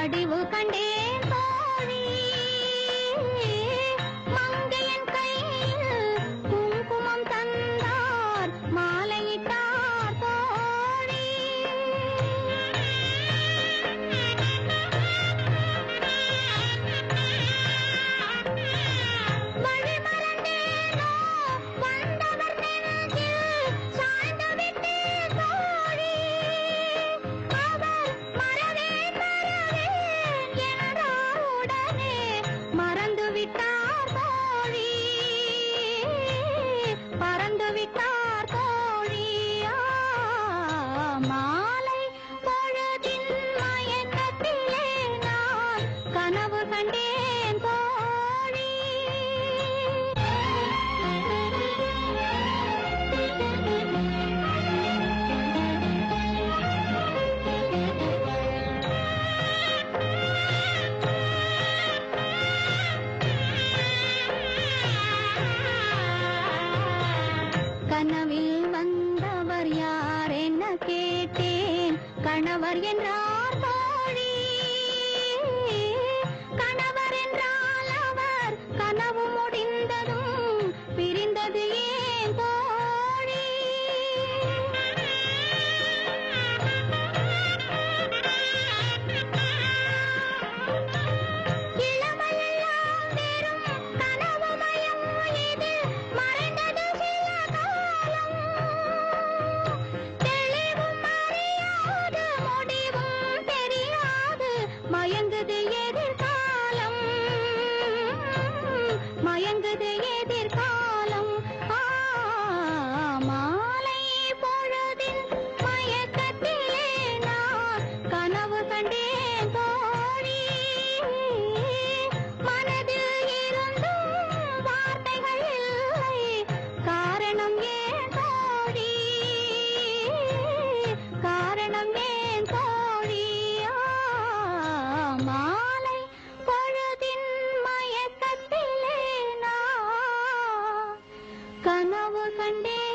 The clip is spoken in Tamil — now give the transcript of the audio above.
வடிவு கண்டேன் தோழி மங்கையன் கையில் குங்குமம் தந்தார் மாலையிட்டார் தோழி வழிமறந்தேனோ வந்தவர் நெஞ்சில் சாய்ந்து விட்டேன் தோழி அவர் மறவேன் மறவேன் என்றார் உடனே மறந்து விட்டார் தோழி பறந்து விட்டார் தோழி மாலை பொழுதின் மயக்கத்திலே நான் கனவு கண்டேன் தோழி கனவில் வந்தவர் யார் என்ன கேட்டேன் கணவர் என்றார் தோழி கணவர் என்றால் அவர் கனவு முடிந்ததும் பிரிந்தது ஏன் தோழி இளமையெல்லாம் வெறும் கனவு மயம் இதில் மறைந்தது சில காலம் தெளிவும் அறியாது முடிவும் தெரியாது மயங்குது எதிர்காலம் மயங்குது எதிர்காலம் மாலை பொழுதின் மயக்கத்திலே நான் கனவு கண்டேன் தோழி மனதில் இருந்தும் வார்த்தைகள் இல்லை காரணம் ஏன் தோழி காரணம் ஏன் தோழி மாலை பொழுதின் மயக்கத்திலே நான் கனவு கண்டேன்